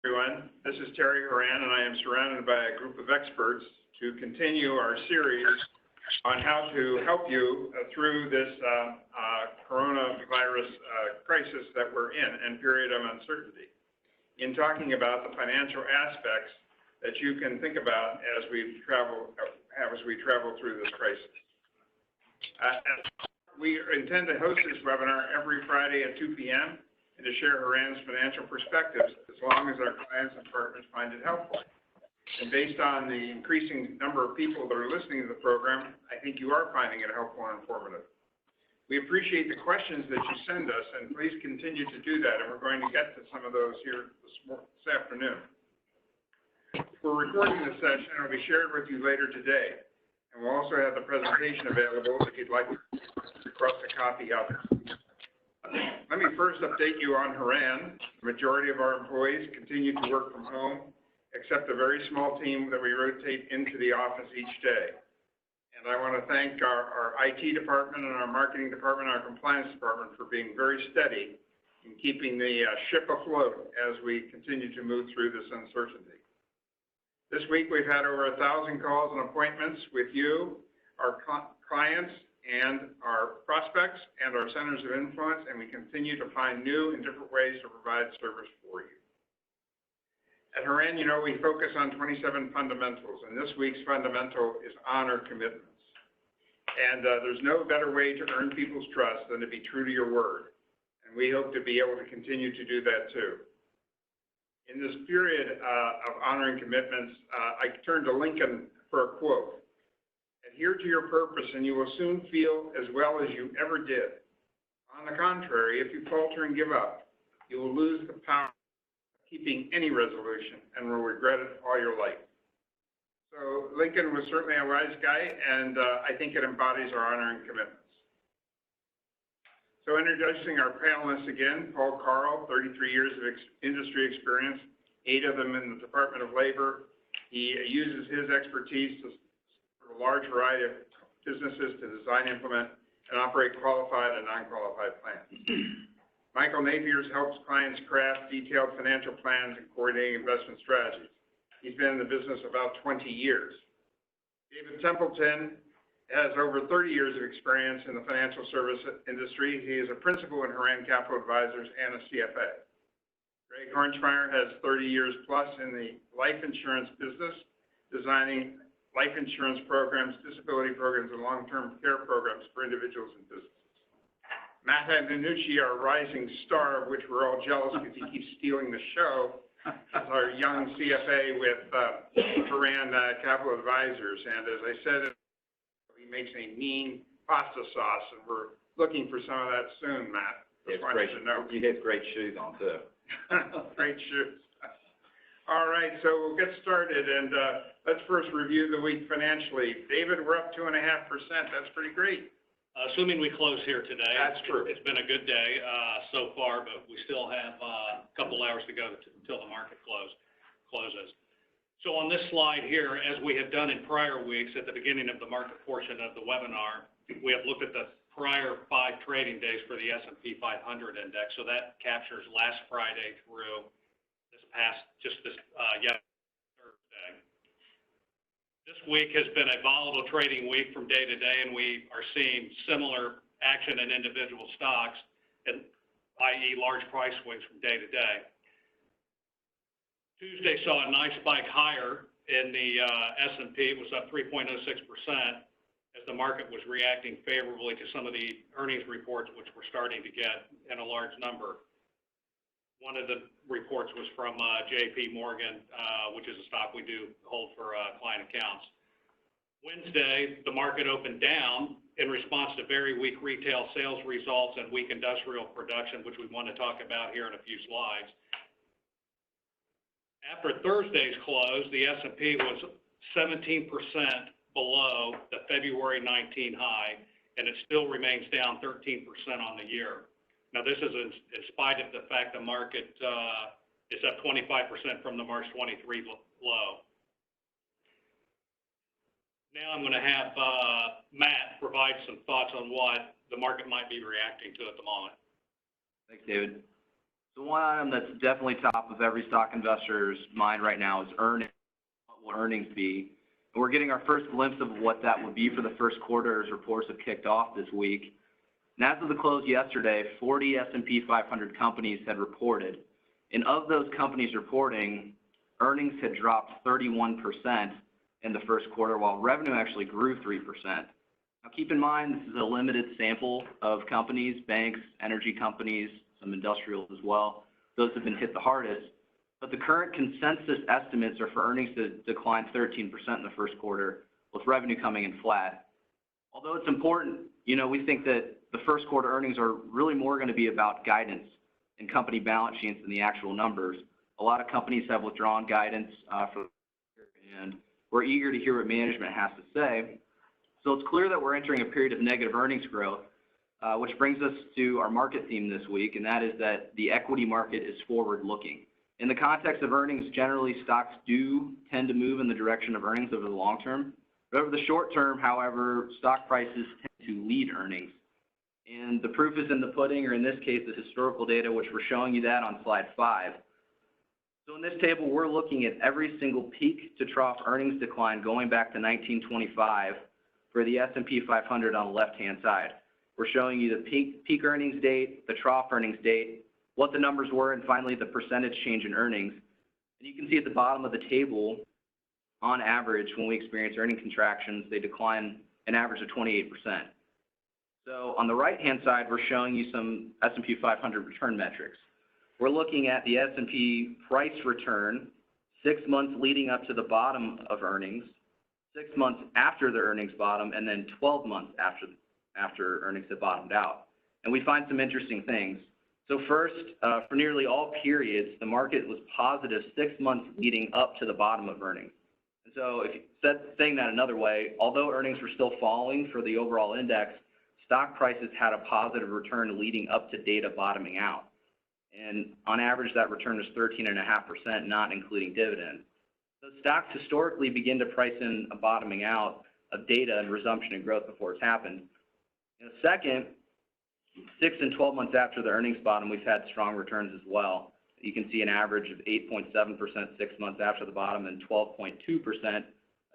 Everyone, this is Terry HORAN, and I am surrounded by a group of experts to continue our series on how to help you through this coronavirus crisis that we're in and period of uncertainty. In talking about the financial aspects that you can think about as we travel through this crisis. We intend to host this webinar every Friday at 2 p.m. and to share HORAN's financial perspectives as long as our clients and partners find it helpful. And based on the increasing number of people that are listening to the program, I think you are finding it helpful and informative. We appreciate the questions that you send us, and please continue to do that, and we're going to get to some of those here this afternoon. We're recording this session, and it will be shared with you later today. And we'll also have the presentation available if you'd like to cross a copy of it. Let me first update you on HORAN. The majority of our employees continue to work from home, except a very small team that we rotate into the office each day. And I want to thank our IT department and our marketing department and our compliance department for being very steady in keeping the ship afloat as we continue to move through this uncertainty. This week we've had over 1,000 calls and appointments with you, our clients, and our prospects and our centers of influence, and we continue to find new and different ways to provide service for you. At HORAN, you know, we focus on 27 fundamentals, and this week's fundamental is honor commitments. And there's no better way to earn people's trust than to be true to your word, and we hope to be able to continue to do that too. In this period of honoring commitments, I turn to Lincoln for a quote. Adhere to your purpose and you will soon feel as well as you ever did. On the contrary, if you falter and give up, you will lose the power of keeping any resolution and will regret it all your life. So Lincoln was certainly a wise guy, and I think it embodies our honoring commitments. So introducing our panelists again, Paul Carl, 33 years of industry experience, 8 of them in the Department of Labor. He uses his expertise to a large variety of businesses to design, implement, and operate qualified and non-qualified plans. Michael Napier helps clients craft detailed financial plans and coordinating investment strategies. He's been in the business about 20 years. David Templeton has over 30 years of experience in the financial service industry. He is a principal in HORAN Capital Advisors and a CFA. Greg Hornsmeyer has 30 years plus in the life insurance business, designing life insurance programs, disability programs, and long-term care programs for individuals and businesses. Matt Antonucci, our rising star, of which we're all jealous because he keeps stealing the show, is our young CFA with HORAN Capital Advisors. And as I said, he makes a mean pasta sauce, and we're looking for some of that soon, Matt. He has great shoes on, too. Great shoes. All right, so we'll get started, and let's first review the week financially. David, we're up 2.5%. That's pretty great. Assuming we close here today. That's true. It's been a good day so far, but we still have a couple hours to go until the market closes. So on this slide here, as we have done in prior weeks at the beginning of the market portion of the webinar, we have looked at the prior 5 trading days for the S&P 500 index. So that captures last Friday through Thursday. This week has been a volatile trading week from day to day, and we are seeing similar action in individual stocks, i.e. large price swings from day to day. Tuesday saw a nice spike higher in the S&P. It was up 3.06% as the market was reacting favorably to some of the earnings reports, which we're starting to get in a large number. One of the reports was from JP Morgan, which is a stock we do hold for client accounts. Wednesday, the market opened down in response to very weak retail sales results and weak industrial production, which we want to talk about here in a few slides. After Thursday's close, the S&P was 17% below the February 19 high, and it still remains down 13% on the year. Now, this is in spite of the fact the market is up 25% from the March 23 low. Now I'm going to have Matt provide some thoughts on what the market might be reacting to at the moment. Thanks, David. So one item that's definitely top of every stock investor's mind right now is earnings. What will earnings be? And we're getting our first glimpse of what that would be for the first quarter as reports have kicked off this week. And as of the close yesterday, 40 S&P 500 companies had reported. And of those companies reporting, earnings had dropped 31% in the first quarter, while revenue actually grew 3%. Now keep in mind, this is a limited sample of companies, banks, energy companies, some industrials as well. Those have been hit the hardest. But the current consensus estimates are for earnings to decline 13% in the first quarter, with revenue coming in flat. Although it's important, we think that the first quarter earnings are really more going to be about guidance and company balance sheets than the actual numbers. A lot of companies have withdrawn guidance for and we're eager to hear what management has to say. So it's clear that we're entering a period of negative earnings growth, which brings us to our market theme this week, and that is that the equity market is forward-looking. In the context of earnings, generally stocks do tend to move in the direction of earnings over the long term. But over the short term, however, stock prices tend to lead earnings. And the proof is in the pudding, or in this case, the historical data, which we're showing you that on slide 5. So in this table, we're looking at every single peak to trough earnings decline going back to 1925 for the S&P 500 on the left-hand side. We're showing you the peak earnings date, the trough earnings date, what the numbers were, and finally the percentage change in earnings. And you can see at the bottom of the table, on average, when we experience earning contractions, they decline an average of 28%. So on the right-hand side, we're showing you some S&P 500 return metrics. We're looking at the S&P price return 6 months leading up to the bottom of earnings, 6 months after the earnings bottom, and then 12 months after earnings have bottomed out. And we find some interesting things. So first, for nearly all periods, the market was positive 6 months leading up to the bottom of earnings. And so saying that another way, although earnings were still falling for the overall index, stock prices had a positive return leading up to data bottoming out. And on average, that return was 13.5%, not including dividends. So stocks historically begin to price in a bottoming out of data and resumption in growth before it's happened. And second, 6 and 12 months after the earnings bottom, we've had strong returns as well. You can see an average of 8.7% 6 months after the bottom and 12.2%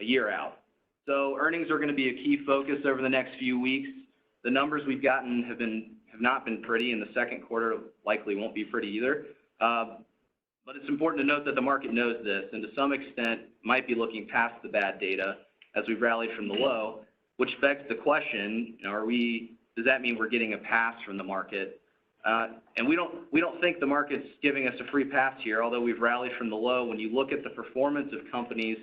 a year out. So earnings are going to be a key focus over the next few weeks. The numbers we've gotten have not been pretty, and the second quarter likely won't be pretty either. But it's important to note that the market knows this, and to some extent might be looking past the bad data as we've rallied from the low, which begs the question, does that mean we're getting a pass from the market? And we don't think the market's giving us a free pass here, although we've rallied from the low. When you look at the performance of companies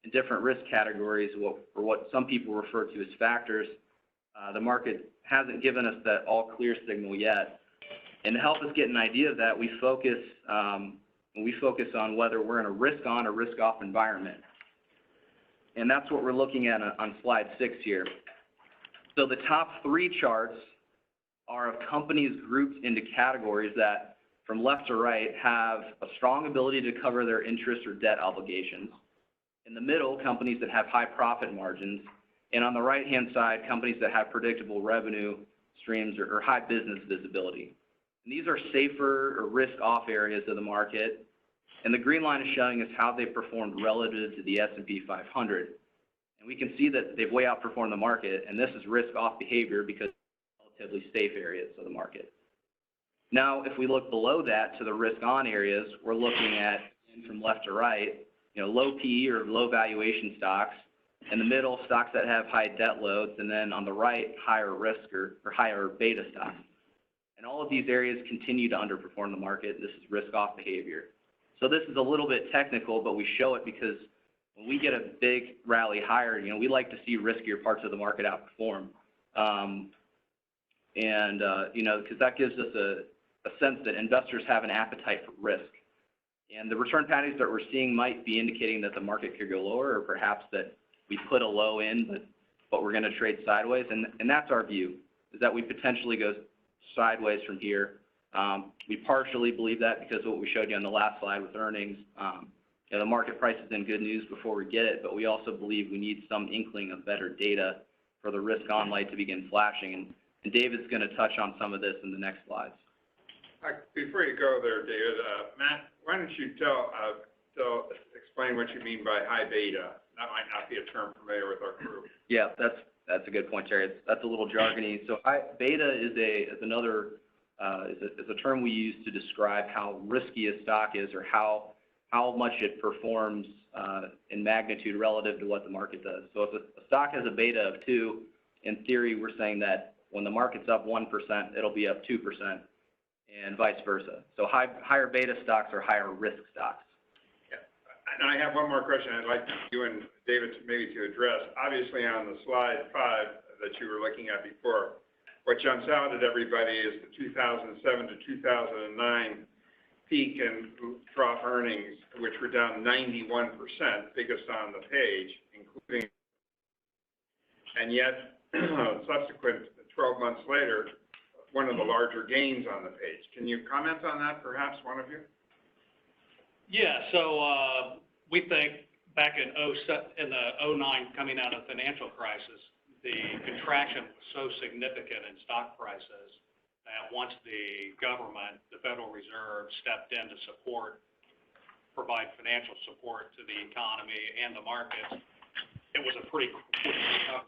in different risk categories, or what some people refer to as factors, the market hasn't given us that all clear signal yet. And to help us get an idea of that, we focus on whether we're in a risk on or risk off environment. And that's what we're looking at on slide 6 here. So the top 3 charts are of companies grouped into categories that, from left to right, have a strong ability to cover their interest or debt obligations. In the middle, companies that have high profit margins. And on the right-hand side, companies that have predictable revenue streams or high business visibility. And these are safer or risk-off areas of the market. And the green line is showing us how they performed relative to the S&P 500. And we can see that they've way outperformed the market, and this is risk-off behavior because relatively safe areas of the market. Now, if we look below that to the risk-on areas, we're looking at, from left to right, low PE or low valuation stocks. In the middle, stocks that have high debt loads, and then on the right, higher risk or higher beta stocks. And all of these areas continue to underperform the market. This is risk-off behavior. So this is a little bit technical, but we show it because when we get a big rally higher, we like to see riskier parts of the market outperform. Because that gives us a sense that investors have an appetite for risk. And the return patterns that we're seeing might be indicating that the market could go lower, or perhaps that we put a low in, but we're going to trade sideways. And that's our view, is that we potentially go sideways from here. We partially believe that because of what we showed you on the last slide with earnings. The market price is in good news before we get it, but we also believe we need some inkling of better data for the risk-on light to begin flashing. And David's going to touch on some of this in the next slides. Before you go there, David, Matt, why don't you explain what you mean by high beta? That might not be a term familiar with our group. Yeah, that's a good point, Terry. That's a little jargony. So beta is a term we use to describe how risky a stock is, or how much it performs in magnitude relative to what the market does. So if a stock has a beta of 2, in theory, we're saying that when the market's up 1%, it'll be up 2%, and vice versa. So higher beta stocks are higher risk stocks. And I have one more question I'd like you and David to address. Obviously, on the slide 5 that you were looking at before, what jumps out at everybody is the 2007 to 2009 peak and trough earnings, which were down 91%, biggest on the page, including, and yet subsequent 12 months later, one of the larger gains on the page. Can you comment on that, perhaps, one of you? Yeah, so we think back in the 09, coming out of the financial crisis, the contraction was so significant in stock prices that once the government, the Federal Reserve, stepped in to provide financial support to the economy and the markets, it was a pretty quick recovery from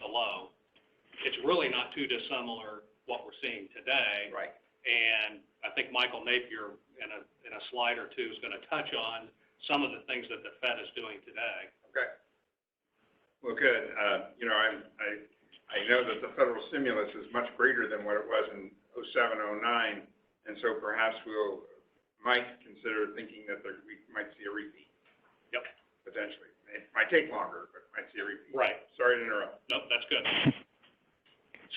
the low. It's really not too dissimilar what we're seeing today. Right. And I think Michael Napier in a slide or two is going to touch on some of the things that the Fed is doing today. Okay. Well, good. I know that the federal stimulus is much greater than what it was in 07, 09, and so perhaps might consider thinking that we might see a repeat. Yep. Potentially. It might take longer, but might see a repeat. Right. Sorry to interrupt. Nope, that's good.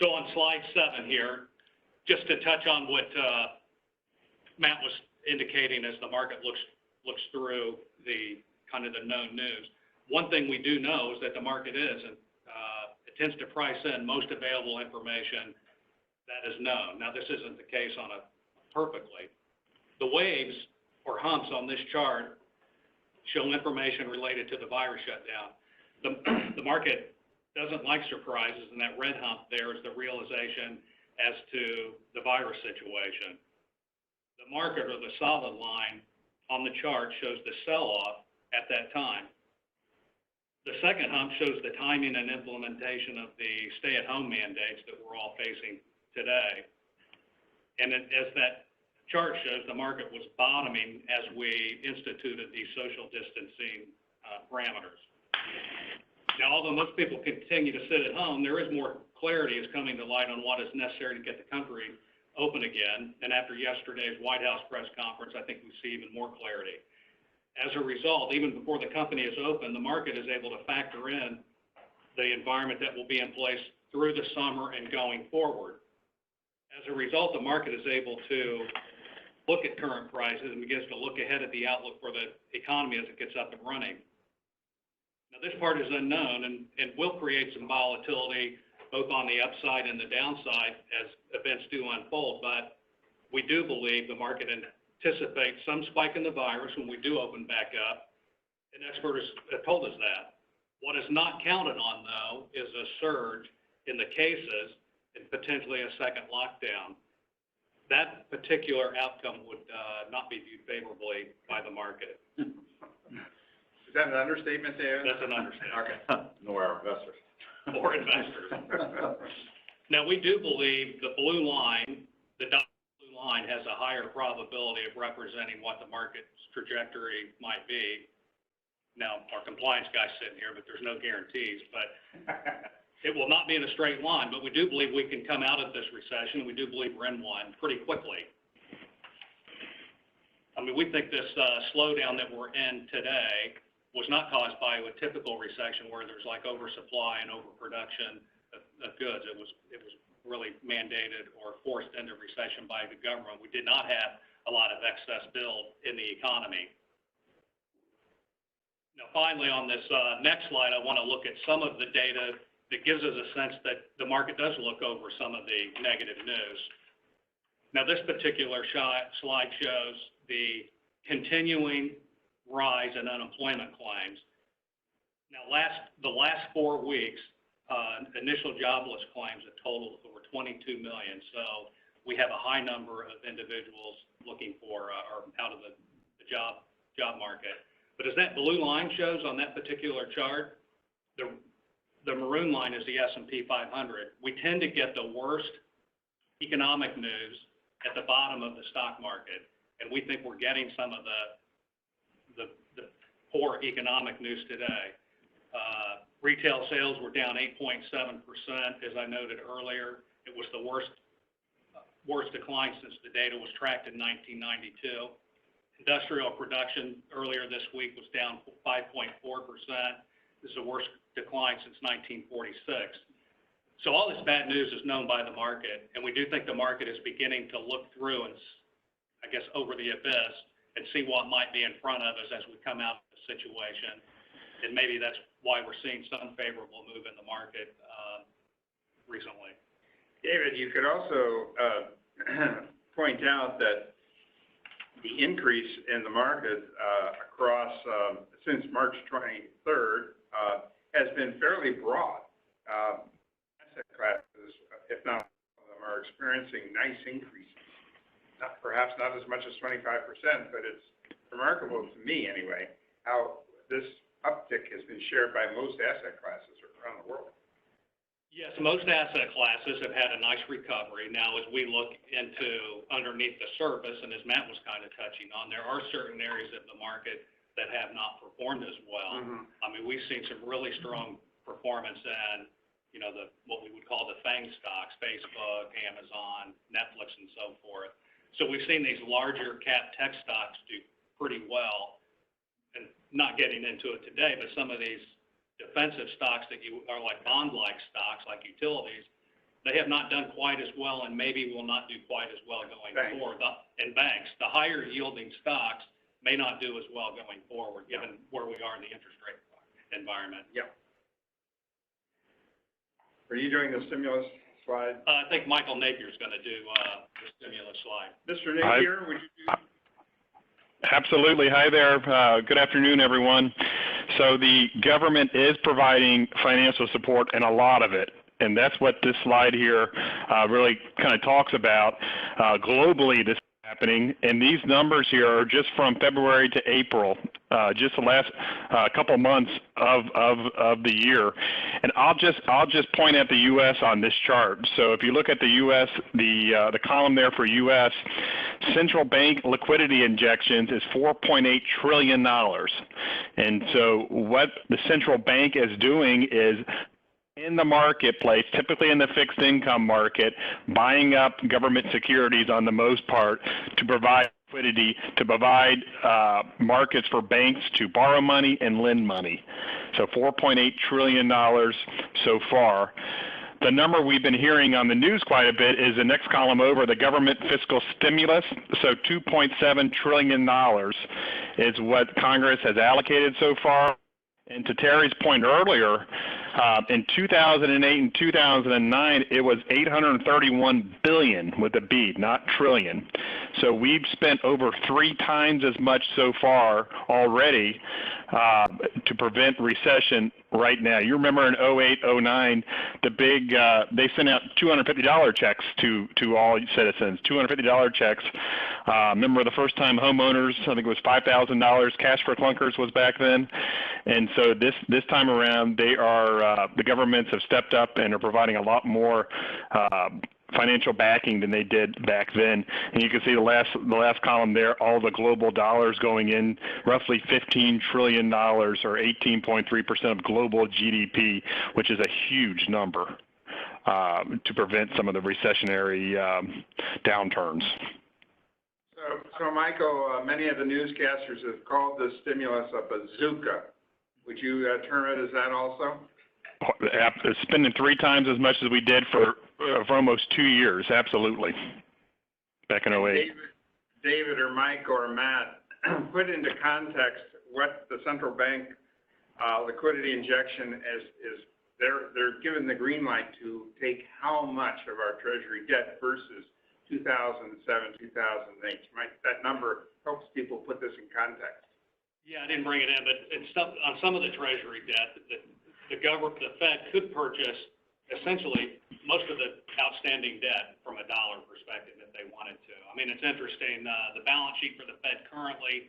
So on slide 7 here, just to touch on what Matt was indicating as the market looks through the kind of the known news. One thing we do know is that the market it tends to price in most available information that is known. Now, this isn't the case perfectly. The waves or humps on this chart show information related to the virus shutdown. The market doesn't like surprises, and that red hump there is the realization as to the virus situation. The market, or the solid line on the chart, shows the sell-off at that time. The second hump shows the timing and implementation of the stay-at-home mandates that we're all facing today. And as that chart shows, the market was bottoming as we instituted these social distancing parameters. Now, although most people continue to sit at home, there is more clarity is coming to light on what is necessary to get the country open again. And after yesterday's White House press conference, I think we see even more clarity. As a result, even before the company is open, the market is able to factor in the environment that will be in place through the summer and going forward. As a result, the market is able to look at current prices and begins to look ahead at the outlook for the economy as it gets up and running. Now, this part is unknown and will create some volatility both on the upside and the downside as events do unfold, but we do believe the market anticipate some spike in the virus when we do open back up, and experts have told us that. What is not counted on, though, is a surge in the cases and potentially a second lockdown. That particular outcome would not be viewed favorably by the market. Is that an understatement, David? That's an understatement. Okay. Nor our investors. Or investors. Now, we do believe the blue line, the dotted blue line, has a higher probability of representing what the market's trajectory might be. Now, our compliance guy's sitting here, but there's no guarantees. But it will not be in a straight line. But we do believe we can come out of this recession. We do believe we're in one pretty quickly. I mean, we think this slowdown that we're in today was not caused by a typical recession where there's like oversupply and overproduction of goods. It was really mandated or forced into recession by the government. We did not have a lot of excess build in the economy. Now, finally, on this next slide, I want to look at some of the data that gives us a sense that the market does look over some of the negative news. Now, this particular slide shows the continuing rise in unemployment claims. Now, the last 4 weeks, initial jobless claims have totaled over 22 million. So we have a high number of individuals looking for, or out of the job market. But as that blue line shows on that particular chart, the maroon line is the S&P 500. We tend to get the worst economic news at the bottom of the stock market, and we think we're getting some of the poor economic news today. Retail sales were down 8.7%, as I noted earlier. It was the worst decline since the data was tracked in 1992. Industrial production earlier this week was down 5.4%. This is the worst decline since 1946. So all this bad news is known by the market, and we do think the market is beginning to look through and, I guess, over the abyss and see what might be in front of us as we come out of the situation. And maybe that's why we're seeing some favorable move in the market recently. David, you could also point out that the increase in the market across since March 23rd has been fairly broad. Asset classes, if not all of them, are experiencing nice increases. Perhaps not as much as 25%, but it's remarkable to me anyway how this uptick has been shared by most asset classes around the world. Yes, most asset classes have had a nice recovery. Now, as we look into underneath the surface, and as Matt was kind of touching on, there are certain areas of the market that have not performed as well. I mean, we've seen some really strong performance in, you know, what we would call the FANG stocks, Facebook, Amazon, Netflix, and so forth. So we've seen these larger cap tech stocks do pretty well. And not getting into it today, but some of these defensive stocks that are like bond-like stocks, like utilities, they have not done quite as well and maybe will not do quite as well going forward. And banks, the higher yielding stocks may not do as well going forward, given where we are in the interest rate environment. Yeah. Are you doing the stimulus slide? I think Michael Napier's going to do the stimulus slide. Mr. Napier, would you do? Absolutely. Hi there. Good afternoon, everyone. So the government is providing financial support, and a lot of it. And that's what this slide here really kind of talks about. Globally, this is happening. And these numbers here are just from February to April, just the last couple months of the year. And I'll just point at the U.S. on this chart. So if you look at the U.S., the column there for U.S., central bank liquidity injections is $4.8 trillion. And so what the central bank is doing is in the marketplace, typically in the fixed income market, buying up government securities on the most part to provide liquidity, to provide markets for banks to borrow money and lend money. So $4.8 trillion so far. The number we've been hearing on the news quite a bit is the next column over, the government fiscal stimulus. So $2.7 trillion is what Congress has allocated so far. And to Terry's point earlier, in 2008 and 2009, it was $831 billion with a B, not trillion. So we've spent over 3 times as much so far already to prevent recession right now. You remember in 08, 09, the big, they sent out $250 checks to all citizens, $250 checks. Remember the first time homeowners, I think it was $5,000 cash for clunkers was back then. And so this time around, they are, the governments have stepped up and are providing a lot more financial backing than they did back then. And you can see the last column there, all the global dollars going in, roughly $15 trillion or 18.3% of global GDP, which is a huge number to prevent some of the recessionary downturns. So Michael, many of the newscasters have called this stimulus a bazooka. Would you term it as that also? Spending 3 times as much as we did for almost 2 years, absolutely, back in 08. David or Mike or Matt, put into context what the central bank liquidity injection is. They're given the green light to take how much of our treasury debt versus 2007, 2008. That number helps people put this in context. Yeah, I didn't bring it in, but on some of the treasury debt, the Fed could purchase essentially most of the outstanding debt from a dollar perspective if mean, it's interesting, the balance sheet for the Fed currently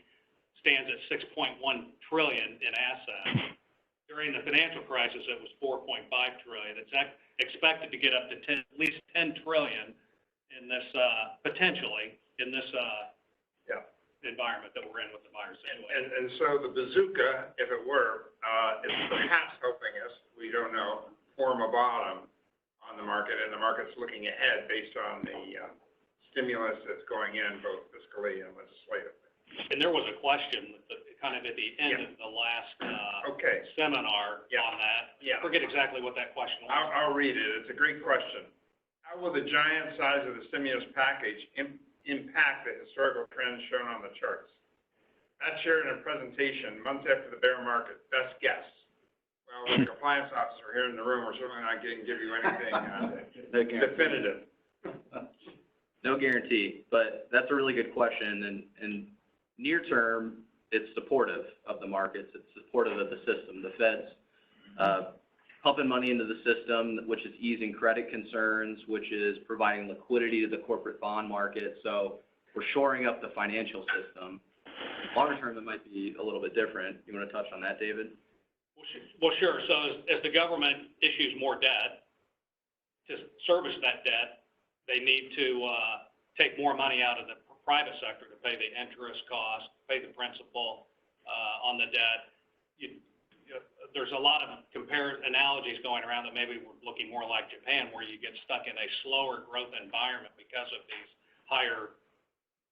stands at 6.1 trillion in assets. During the financial crisis, it was 4.5 trillion. It's expected to get up to at least 10 trillion in this, potentially, in this, environment that we're in with the virus situation. And so the bazooka, if it were, is perhaps helping us, we don't know, form a bottom on the market, and the market's looking ahead based on the stimulus that's going in both fiscally and legislatively. And there was a question kind of at the end of the last seminar on that. I forget exactly what that question was. I'll read it. It's a great question. How will the giant size of the stimulus package impact the historical trends shown on the charts? That's shared in a presentation months after the bear market. Best guess. Well, with the compliance officer here in the room, we're certainly not going to give you anything definitive. No guarantee, but that's a really good question. And near term, it's supportive of the markets. It's supportive of the system. The Fed's pumping money into the system, which is easing credit concerns, which is providing liquidity to the corporate bond market. So we're shoring up the financial system. Longer term, it might be a little bit different. You want to touch on that, David? Well, sure. So as the government issues more debt, to service that debt, they need to take more money out of the private sector to pay the interest cost, pay the principal on the debt. There's a lot of analogies going around that maybe we're looking more like Japan, where you get stuck in a slower growth environment because of these higher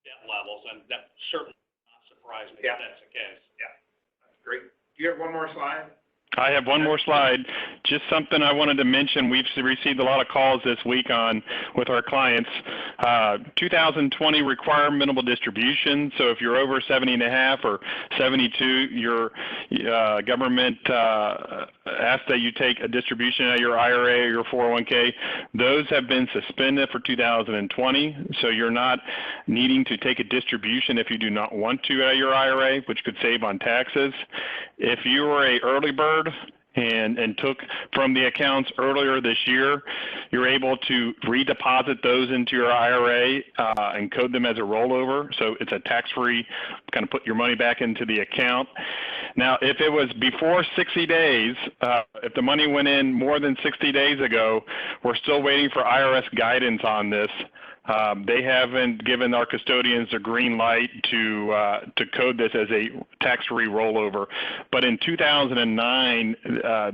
debt levels, and that certainly does not surprise me if that's the case. Yeah, that's great. Do you have one more slide? I have one more slide. Just something I wanted to mention. We've received a lot of calls this week with our clients. 2020 require minimal distribution. So if you're over 70.5 or 72, your government asks that you take a distribution out of your IRA or your 401k. Those have been suspended for 2020. So you're not needing to take a distribution if you do not want to out of your IRA, which could save on taxes. If you were an early bird and took from the accounts earlier this year, you're able to redeposit those into your IRA and code them as a rollover. So it's a tax-free, kind of put your money back into the account. Now, if it was before 60 days, if the money went in more than 60 days ago, we're still waiting for IRS guidance on this. They haven't given our custodians a green light to code this as a tax-free rollover. But in 2009,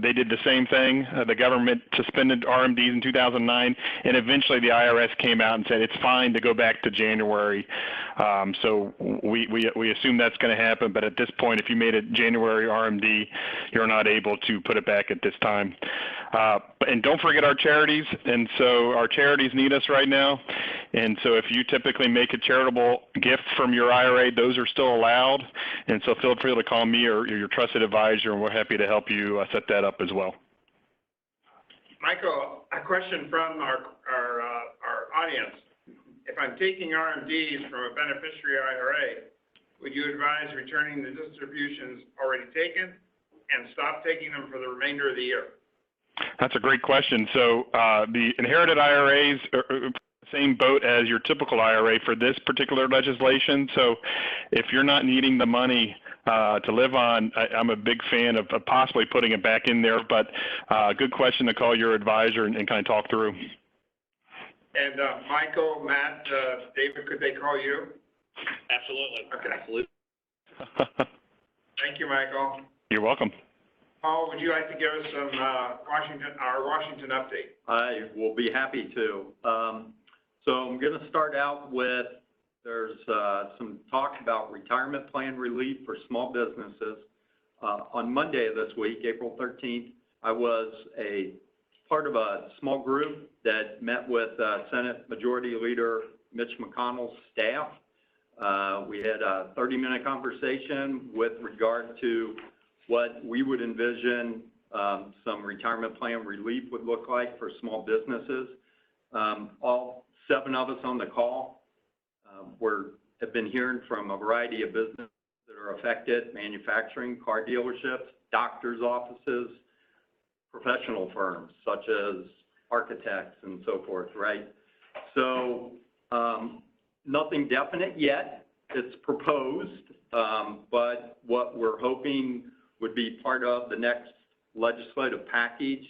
they did the same thing. The government suspended RMDs in 2009, and eventually the IRS came out and said it's fine to go back to January. So we assume that's going to happen. But at this point, if you made a January RMD, you're not able to put it back at this time. And don't forget our charities. And so our charities need us right now. And so if you typically make a charitable gift from your IRA, those are still allowed. And so feel free to call me or your trusted advisor, and we're happy to help you set that up as well. Michael, a question from our audience. If I'm taking RMDs from a beneficiary IRA, would you advise returning the distributions already taken and stop taking them for the remainder of the year? That's a great question. So the inherited IRAs are the same boat as your typical IRA for this particular legislation. So if you're not needing the money to live on, I'm a big fan of possibly putting it back in there. But good question to call your advisor and kind of talk through. And Michael, Matt, David, could they call you? Absolutely. Okay. Absolutely. Thank you, Michael. You're welcome. Paul, would you like to give us some Washington update? I will be happy to. So I'm going to start out with, there's some talk about retirement plan relief for small businesses. On Monday of this week, April 13th, I was a part of a small group that met with Senate Majority Leader Mitch McConnell's staff. We had a 30-minute conversation with regard to what we would envision some retirement plan relief would look like for small businesses. All 7 of us on the call have been hearing from a variety of businesses that are affected: manufacturing, car dealerships, doctors' offices, professional firms such as architects and so forth, right? So nothing definite yet. It's proposed, but what we're hoping would be part of the next legislative package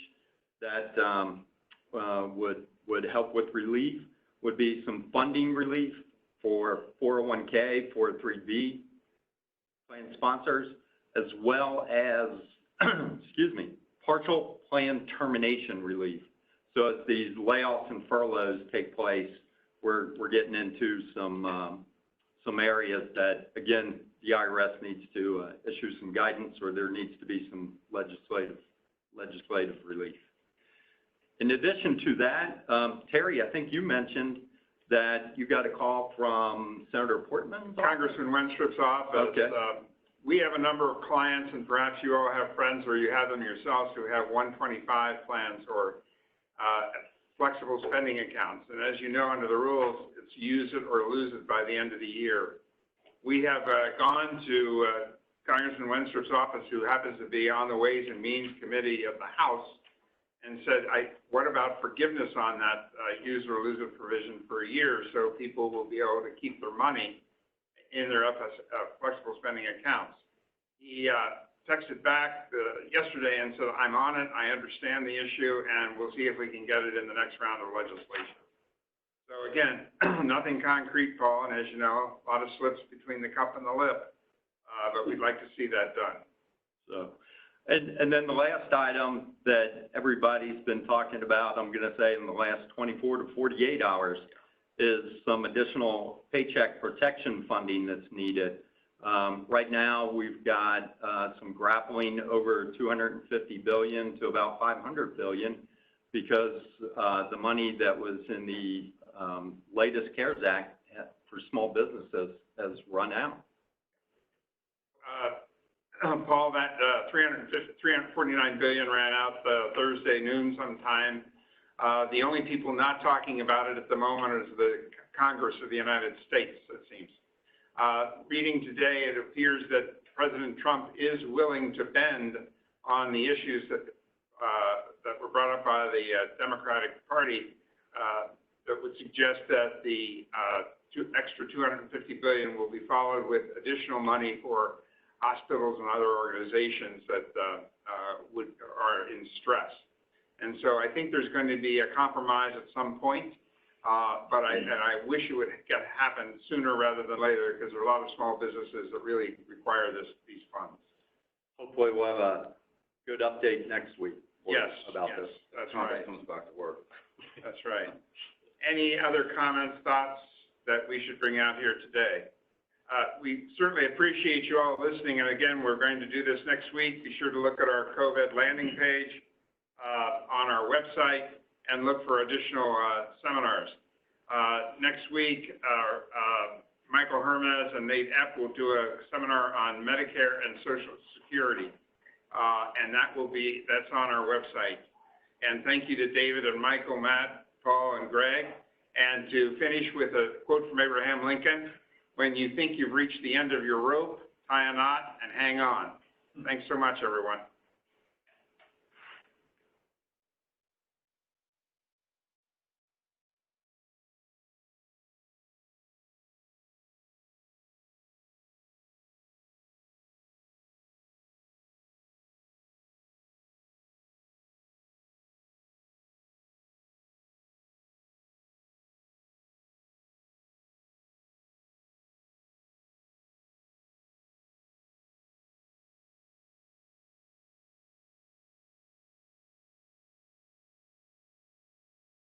that would help with relief would be some funding relief for 401k, 403b plan sponsors, as well as, excuse me, partial plan termination relief. So as these layoffs and furloughs take place, we're getting into some areas that, again, the IRS needs to issue some guidance, or there needs to be some legislative relief. In addition to that, Terry, I think you mentioned that you got a call from Senator Portman's office? Congressman Wenstrup's office. Okay. We have a number of clients, and perhaps you all have friends or you have them yourselves who have 125 plans or flexible spending accounts. And as you know, under the rules, it's use it or lose it by the end of the year. We have gone to Congressman Wenstrup's office, who happens to be on the Ways and Means Committee of the House, and said, what about forgiveness on that use it or lose it provision for a year, so people will be able to keep their money in their flexible spending accounts. He texted back yesterday and said, I'm on it, I understand the issue, and we'll see if we can get it in the next round of legislation. So again, nothing concrete, Paul, and as you know, a lot of slips between the cup and the lip, but we'd like to see that done. So, and then the last item that everybody's been talking about, I'm going to say in the last 24 to 48 hours, is some additional paycheck protection funding that's needed. Right now, we've got some grappling over $250 billion to about $500 billion, because the money that was in the latest CARES Act for small businesses has run out. Paul, that $349 billion ran out Thursday noon sometime. The only people not talking about it at the moment is the Congress of the United States, it seems. Reading today, it appears that President Trump is willing to bend on the issues that were brought up by the Democratic Party that would suggest that the extra $250 billion will be followed with additional money for hospitals and other organizations that are in stress. And so I think there's going to be a compromise at some point, but I wish it would happen sooner rather than later, because there are a lot of small businesses that really require these funds. Hopefully we'll have a good update next week about this. That's right. Comes back to work. That's right. Any other comments, thoughts that we should bring out here today? We certainly appreciate you all listening, and again, we're going to do this next week. Be sure to look at our COVID landing page on our website and look for additional seminars. Next week, Michael Hermes and Nate Epp will do a seminar on Medicare and Social Security, and that's on our website. And thank you to David and Michael, Matt, Paul, and Greg. And to finish with a quote from Abraham Lincoln: when you think you've reached the end of your rope, tie a knot and hang on. Thanks so much, everyone.